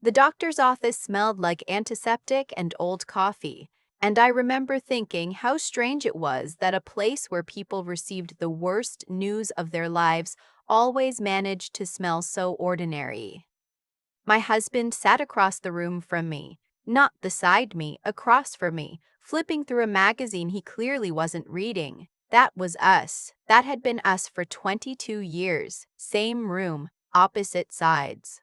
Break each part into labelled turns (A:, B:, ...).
A: The doctor's office smelled like antiseptic and old coffee, and I remember thinking how strange it was that a place where people received the worst news of their lives always managed to smell so ordinary. My husband sat across the room from me, not beside me, across from me, flipping through a magazine he clearly wasn't reading. That was us. That had been us for 22 years. Same room, opposite sides.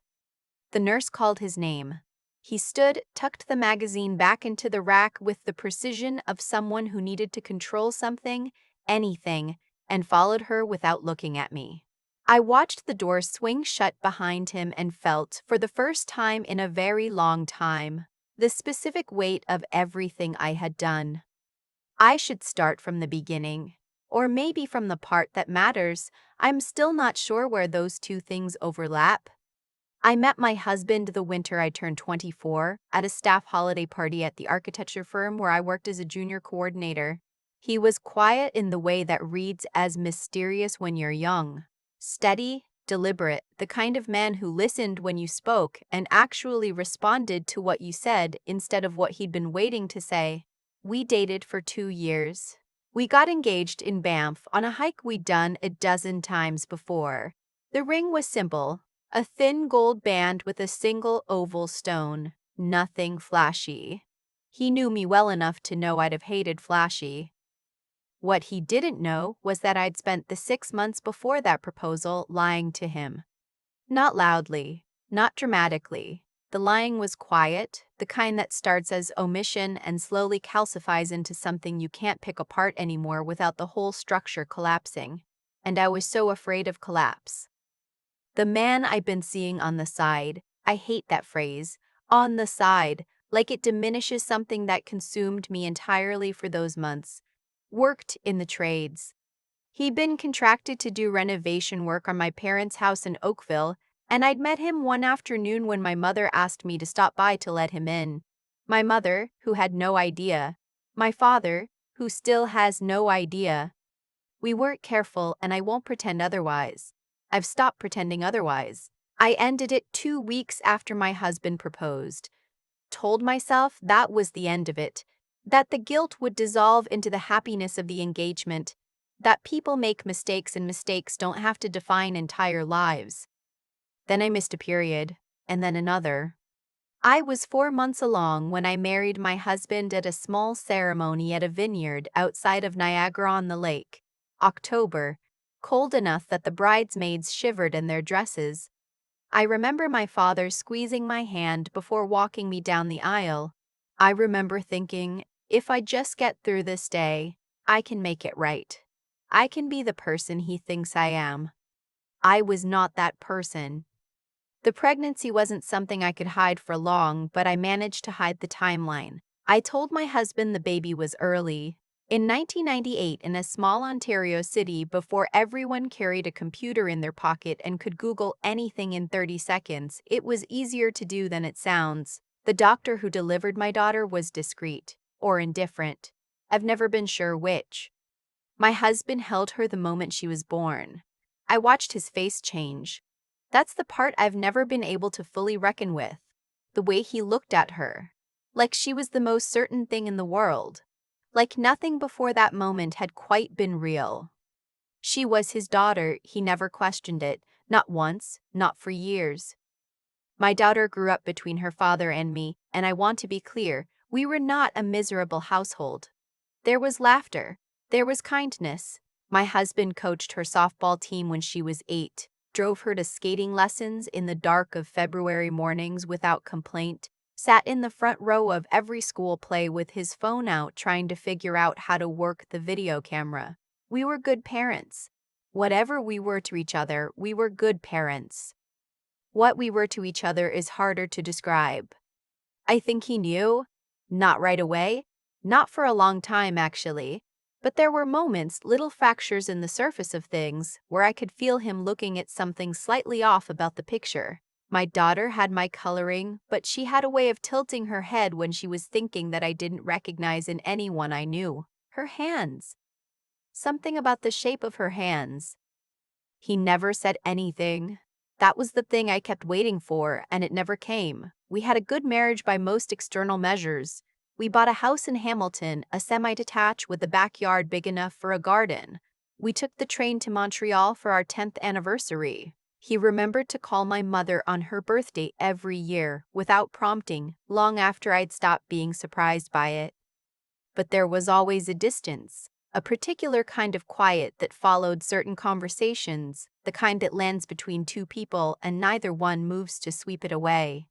A: The nurse called his name. He stood, tucked the magazine back into the rack with the precision of someone who needed to control something, anything, and followed her without looking at me. I watched the door swing shut behind him and felt, for the first time in a very long time, the specific weight of everything I had done. I should start from the beginning, or maybe from the part that matters. I'm still not sure where those two things overlap. I met my husband the winter I turned 24 at a staff holiday party at the architecture firm where I worked as a junior coordinator. He was quiet in the way that reads as mysterious when you're young. Steady, deliberate, the kind of man who listened when you spoke and actually responded to what you said instead of what he'd been waiting to say. We dated for 2 years. We got engaged in Banff on a hike we'd done a dozen times before. The ring was simple. A thin gold band with a single oval stone. Nothing flashy. He knew me well enough to know I'd have hated flashy. What he didn't know was that I'd spent the 6 months before that proposal lying to him. Not loudly, not dramatically. The lying was quiet, the kind that starts as omission and slowly calcifies into something you can't pick apart anymore without the whole structure collapsing. And I was so afraid of collapse. The man I've been seeing on the side, I hate that phrase, on the side, like it diminishes something that consumed me entirely for those months, worked in the trades. He'd been contracted to do renovation work on my parents' house in Oakville, and I'd met him one afternoon when my mother asked me to stop by to let him in. My mother, who had no idea. My father, who still has no idea. We weren't careful, and I won't pretend otherwise. I've stopped pretending otherwise. I ended it 2 weeks after my husband proposed. Told myself that was the end of it, that the guilt would dissolve into the happiness of the engagement, that people make mistakes and mistakes don't have to define entire lives. Then I missed a period, and then another. I was 4 months along when I married my husband at a small ceremony at a vineyard outside of Niagara-on-the-Lake. October, cold enough that the bridesmaids shivered in their dresses. I remember my father squeezing my hand before walking me down the aisle. I remember thinking, if I just get through this day, I can make it right. I can be the person he thinks I am. I was not that person. The pregnancy wasn't something I could hide for long, but I managed to hide the timeline. I told my husband the baby was early. In 1998, in a small Ontario city, before everyone carried a computer in their pocket and could Google anything in 30 seconds, it was easier to do than it sounds. The doctor who delivered my daughter was discreet, or indifferent. I've never been sure which. My husband held her the moment she was born. I watched his face change. That's the part I've never been able to fully reckon with. The way he looked at her. Like she was the most certain thing in the world. Like nothing before that moment had quite been real. She was his daughter, he never questioned it, not once, not for years. My daughter grew up between her father and me, and I want to be clear, we were not a miserable household. There was laughter. There was kindness. My husband coached her softball team when she was 8, drove her to skating lessons in the dark of February mornings without complaint, sat in the front row of every school play with his phone out trying to figure out how to work the video camera. We were good parents. Whatever we were to each other, we were good parents. What we were to each other is harder to describe. I think he knew. Not right away. Not for a long time, actually. But there were moments, little fractures in the surface of things, where I could feel him looking at something slightly off about the picture. My daughter had my coloring, but she had a way of tilting her head when she was thinking that I didn't recognize in anyone I knew. Her hands. Something about the shape of her hands. He never said anything. That was the thing I kept waiting for, and it never came. We had a good marriage by most external measures. We bought a house in Hamilton, a semi-detached with a backyard big enough for a garden. We took the train to Montreal for our 10th anniversary. He remembered to call my mother on her birthday every year, without prompting, long after I'd stopped being surprised by it. But there was always a distance, a particular kind of quiet that followed certain conversations, the kind that lands between two people and neither one moves to sweep it away.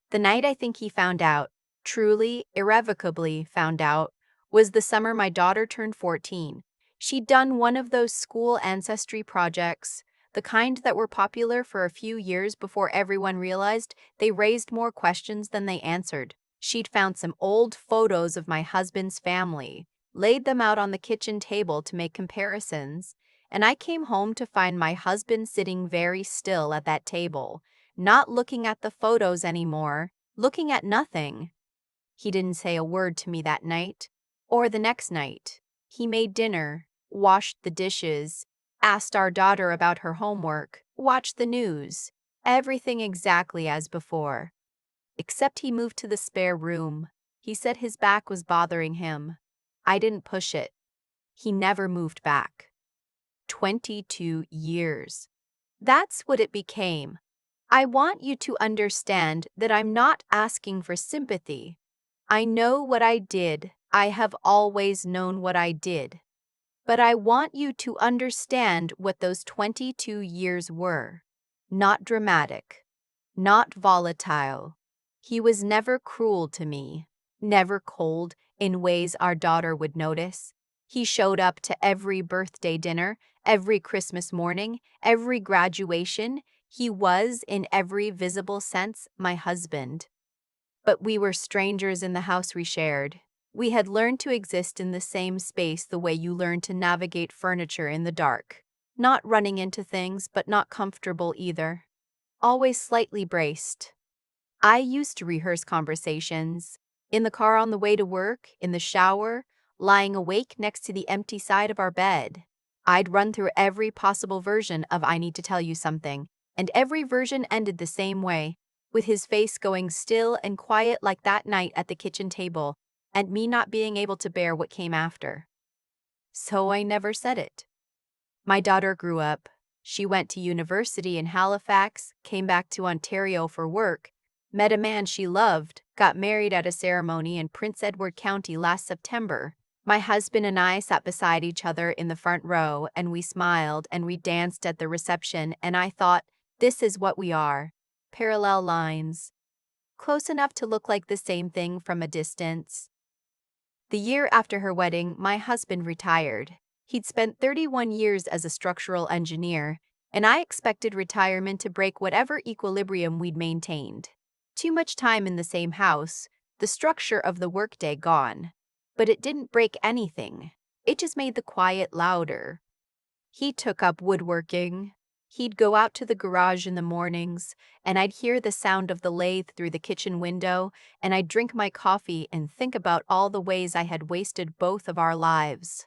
A: The night I think he found out, truly, irrevocably found out, was the summer my daughter turned 14. She'd done one of those school ancestry projects, the kind that were popular for a few years before everyone realized they raised more questions than they answered. She'd found some old photos of my husband's family, laid them out on the kitchen table to make comparisons, and I came home to find my husband sitting very still at that table, not looking at the photos anymore, looking at nothing. He didn't say a word to me that night, or the next night. He made dinner, washed the dishes, asked our daughter about her homework, watched the news, everything exactly as before. Except he moved to the spare room. He said his back was bothering him. I didn't push it. He never moved back. 22 years. That's what it became. I want you to understand that I'm not asking for sympathy. I know what I did. I have always known what I did. But I want you to understand what those 22 years were. Not dramatic. Not volatile. He was never cruel to me. Never cold in ways our daughter would notice. He showed up to every birthday dinner, every Christmas morning, every graduation. He was, in every visible sense, my husband. But we were strangers in the house we shared. We had learned to exist in the same space the way you learn to navigate furniture in the dark. Not running into things, but not comfortable either. Always slightly braced. I used to rehearse conversations. In the car on the way to work, in the shower, lying awake next to the empty side of our bed. I'd run through every possible version of I need to tell you something, and every version ended the same way, with his face going still and quiet like that night at the kitchen table, and me not being able to bear what came after. So I never said it. My daughter grew up. She went to university in Halifax, came back to Ontario for work, met a man she loved, got married at a ceremony in Prince Edward County last September. My husband and I sat beside each other in the front row, and we smiled and we danced at the reception, and I thought, this is what we are. Parallel lines. Close enough to look like the same thing from a distance. The year after her wedding, my husband retired. He'd spent 31 years as a structural engineer, and I expected retirement to break whatever equilibrium we'd maintained. Too much time in the same house, the structure of the workday gone. But it didn't break anything. It just made the quiet louder. He took up woodworking. He'd go out to the garage in the mornings, and I'd hear the sound of the lathe through the kitchen window, and I'd drink my coffee and think about all the ways I had wasted both of our lives.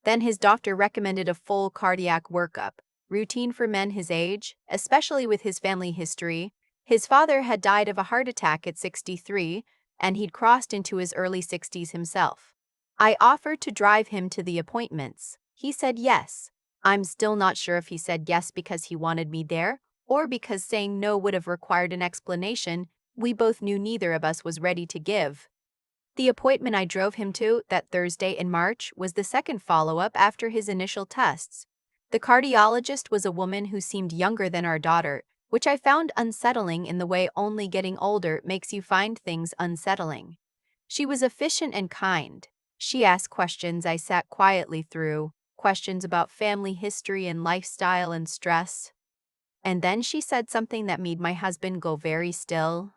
A: Then his doctor recommended a full cardiac workup, routine for men his age, especially with his family history. His father had died of a heart attack at 63, and he'd crossed into his early 60s himself. I offered to drive him to the appointments. He said yes. I'm still not sure if he said yes because he wanted me there, or because saying no would have required an explanation we both knew neither of us was ready to give. The appointment I drove him to that Thursday in March was the second follow-up after his initial tests. The cardiologist was a woman who seemed younger than our daughter, which I found unsettling in the way only getting older makes you find things unsettling. She was efficient and kind. She asked questions I sat quietly through, questions about family history and lifestyle and stress. And then she said something that made my husband go very still.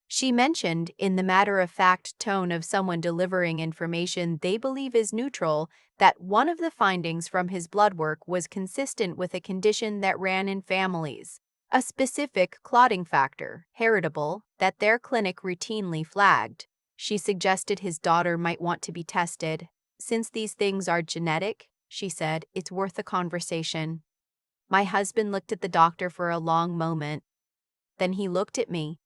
A: She mentioned, in the matter-of-fact tone of someone delivering information they believe is neutral, that one of the findings from his blood work was consistent with a condition that ran in families, a specific clotting factor, heritable, that their clinic routinely flagged. She suggested his daughter might want to be tested. Since these things are genetic, she said, it's worth a conversation. My husband looked at the doctor for a long moment. Then he looked at me.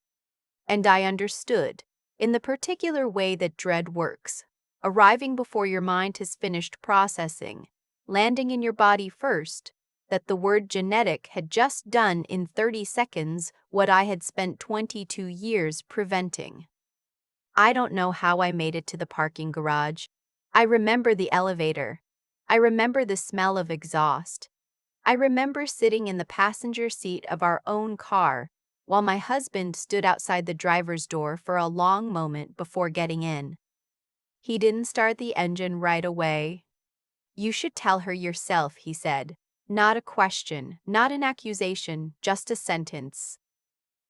A: And I understood, in the particular way that dread works, arriving before your mind has finished processing, landing in your body first, that the word genetic had just done in 30 seconds what I had spent 22 years preventing. I don't know how I made it to the parking garage. I remember the elevator. I remember the smell of exhaust. I remember sitting in the passenger seat of our own car while my husband stood outside the driver's door for a long moment before getting in. He didn't start the engine right away. "You should tell her yourself," he said. Not a question, not an accusation, just a sentence.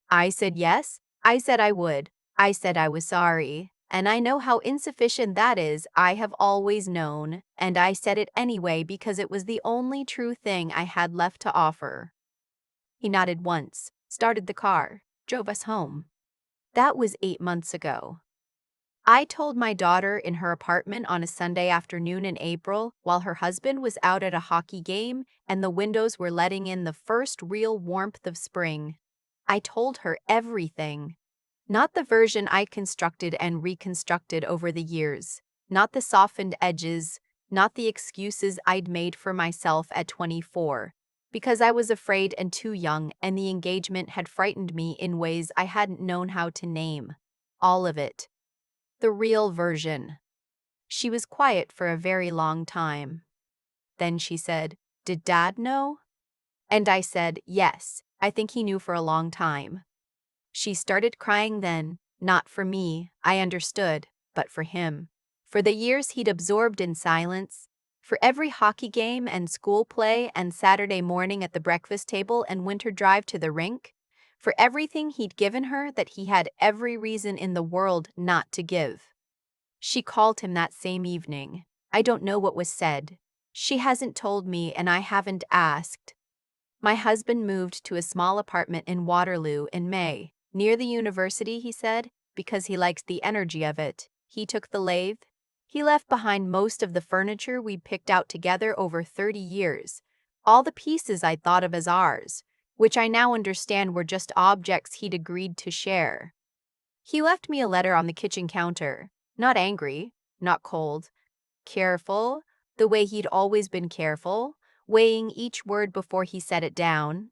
A: I said yes. I said I would. I said I was sorry. And I know how insufficient that is. I have always known. And I said it anyway because it was the only true thing I had left to offer. He nodded once, started the car, drove us home. That was 8 months ago. I told my daughter in her apartment on a Sunday afternoon in April while her husband was out at a hockey game and the windows were letting in the first real warmth of spring. I told her everything. Not the version I constructed and reconstructed over the years, not the softened edges, not the excuses I'd made for myself at 24, because I was afraid and too young and the engagement had frightened me in ways I hadn't known how to name. All of it. The real version. She was quiet for a very long time. Then she said, "Did Dad know?" And I said, "Yes, I think he knew for a long time." She started crying then, not for me, I understood, but for him. For the years he'd absorbed in silence, for every hockey game and school play and Saturday morning at the breakfast table and winter drive to the rink, for everything he'd given her that he had every reason in the world not to give. She called him that same evening. I don't know what was said. She hasn't told me and I haven't asked. My husband moved to a small apartment in Waterloo in May, near the university, he said, because he likes the energy of it. He took the lathe. He left behind most of the furniture we'd picked out together over 30 years, all the pieces I'd thought of as ours, which I now understand were just objects he'd agreed to share. He left me a letter on the kitchen counter, not angry, not cold, careful, the way he'd always been careful, weighing each word before he set it down.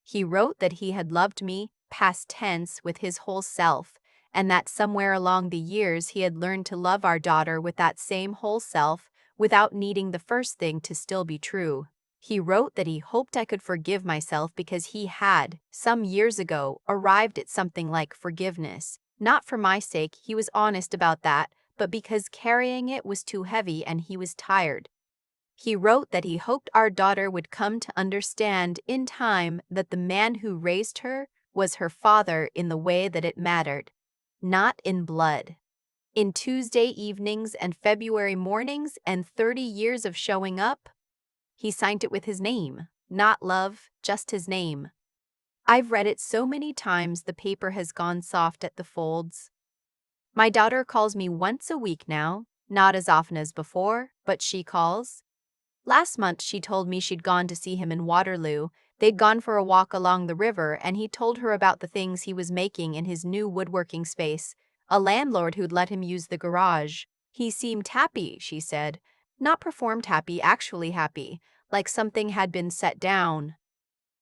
A: He wrote that he had loved me, past tense, with his whole self, and that somewhere along the years he had learned to love our daughter with that same whole self without needing the first thing to still be true. He wrote that he hoped I could forgive myself because he had, some years ago, arrived at something like forgiveness. Not for my sake, he was honest about that, but because carrying it was too heavy and he was tired. He wrote that he hoped our daughter would come to understand in time that the man who raised her was her father in the way that it mattered, not in blood. In Tuesday evenings and February mornings and 30 years of showing up, he signed it with his name, not love, just his name. I've read it so many times the paper has gone soft at the folds. My daughter calls me once a week now, not as often as before, but she calls. Last month she told me she'd gone to see him in Waterloo. They'd gone for a walk along the river and he told her about the things he was making in his new woodworking space, a landlord who'd let him use the garage. He seemed happy, she said. Not performed happy, actually happy, like something had been set down.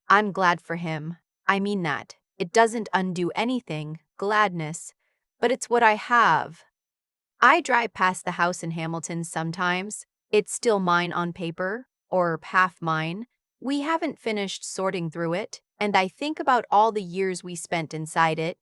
A: I'm glad for him. I mean that. It doesn't undo anything, gladness, but it's what I have. I drive past the house in Hamilton sometimes. It's still mine on paper, or half mine. We haven't finished sorting through it, and I think about all the years we spent inside it,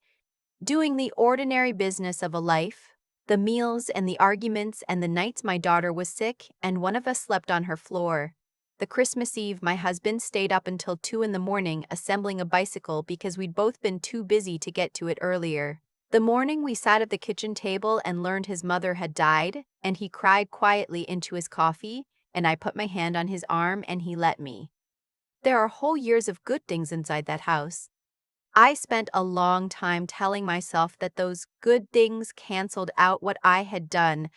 A: doing the ordinary business of a life, the meals and the arguments and the nights my daughter was sick and one of us slept on her floor. The Christmas Eve, my husband stayed up until 2 in the morning assembling a bicycle because we'd both been too busy to get to it earlier. The morning we sat at the kitchen table and learned his mother had died, and he cried quietly into his coffee, and I put my hand on his arm and he let me. There are whole years of good things inside that house. I spent a long time telling myself that those good things canceled out what I had done.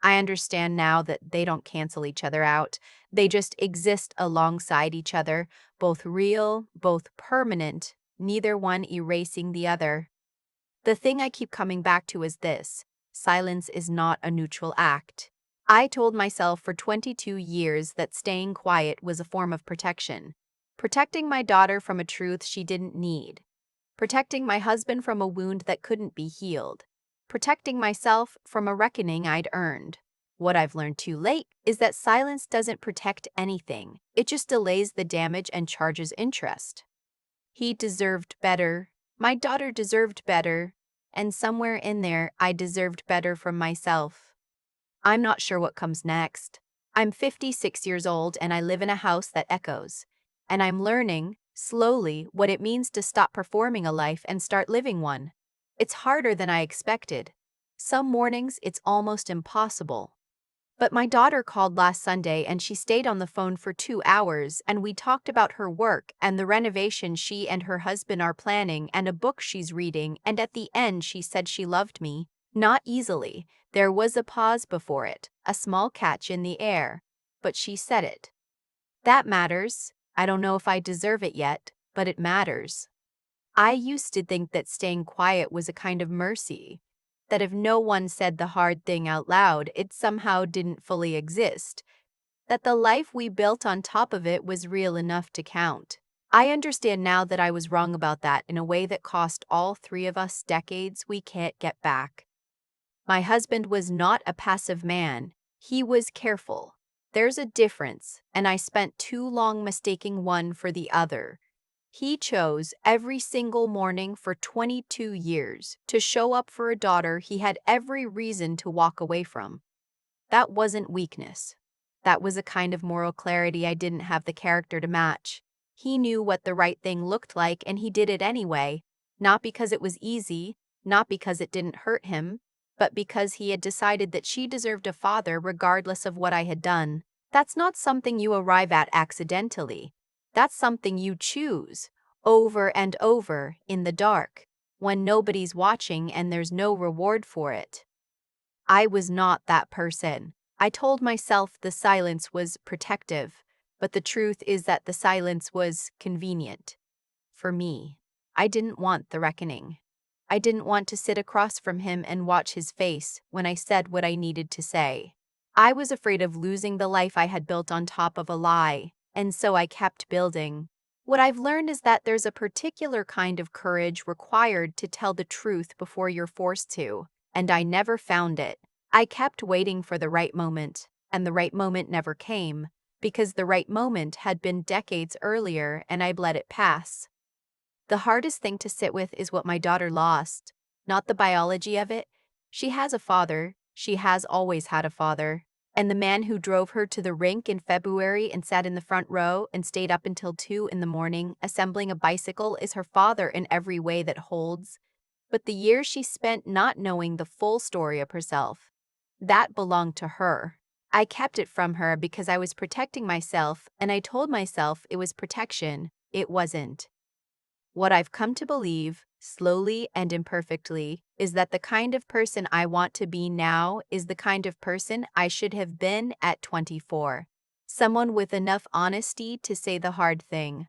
A: I understand now that they don't cancel each other out. They just exist alongside each other, both real, both permanent, neither one erasing the other. The thing I keep coming back to is this: silence is not a neutral act. I told myself for 22 years that staying quiet was a form of protection. Protecting my daughter from a truth she didn't need. Protecting my husband from a wound that couldn't be healed. Protecting myself from a reckoning I'd earned. What I've learned too late is that silence doesn't protect anything. It just delays the damage and charges interest. He deserved better. My daughter deserved better. And somewhere in there, I deserved better from myself. I'm not sure what comes next. I'm 56 years old and I live in a house that echoes. And I'm learning, slowly, what it means to stop performing a life and start living one. It's harder than I expected. Some mornings, it's almost impossible. But my daughter called last Sunday and she stayed on the phone for 2 hours and we talked about her work and the renovation she and her husband are planning and a book she's reading, and at the end she said she loved me. Not easily. There was a pause before it, a small catch in the air. But she said it. That matters. I don't know if I deserve it yet, but it matters. I used to think that staying quiet was a kind of mercy, that if no one said the hard thing out loud, it somehow didn't fully exist, that the life we built on top of it was real enough to count. I understand now that I was wrong about that in a way that cost all three of us decades we can't get back. My husband was not a passive man. He was careful. There's a difference, and I spent too long mistaking one for the other. He chose every single morning for 22 years to show up for a daughter he had every reason to walk away from. That wasn't weakness. That was a kind of moral clarity I didn't have the character to match. He knew what the right thing looked like and he did it anyway, not because it was easy, not because it didn't hurt him, but because he had decided that she deserved a father regardless of what I had done. That's not something you arrive at accidentally. That's something you choose, over and over, in the dark, when nobody's watching and there's no reward for it. I was not that person. I told myself the silence was protective, but the truth is that the silence was convenient. For me, I didn't want the reckoning. I didn't want to sit across from him and watch his face when I said what I needed to say. I was afraid of losing the life I had built on top of a lie, and so I kept building. What I've learned is that there's a particular kind of courage required to tell the truth before you're forced to, and I never found it. I kept waiting for the right moment, and the right moment never came, because the right moment had been decades earlier and I'd let it pass. The hardest thing to sit with is what my daughter lost, not the biology of it. She has a father. She has always had a father. And the man who drove her to the rink in February and sat in the front row and stayed up until 2 in the morning assembling a bicycle is her father in every way that holds. But the years she spent not knowing the full story of herself, that belonged to her. I kept it from her because I was protecting myself, and I told myself it was protection. It wasn't. What I've come to believe, slowly and imperfectly, is that the kind of person I want to be now is the kind of person I should have been at 24. Someone with enough honesty to say the hard thing.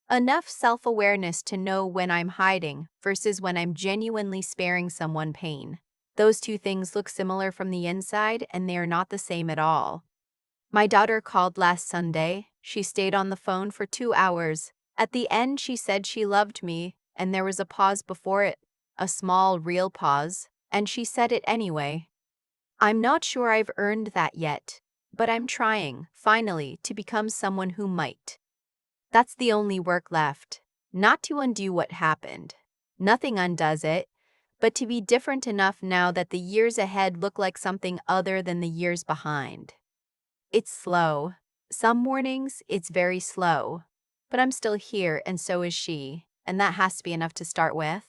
A: Enough self-awareness to know when I'm hiding versus when I'm genuinely sparing someone pain. Those two things look similar from the inside, and they are not the same at all. My daughter called last Sunday. She stayed on the phone for 2 hours. At the end, she said she loved me, and there was a pause before it, a small, real pause, and she said it anyway. I'm not sure I've earned that yet, but I'm trying, finally, to become someone who might. That's the only work left, not to undo what happened. Nothing undoes it, but to be different enough now that the years ahead look like something other than the years behind. It's slow. Some mornings, it's very slow. But I'm still here, and so is she, and that has to be enough to start with.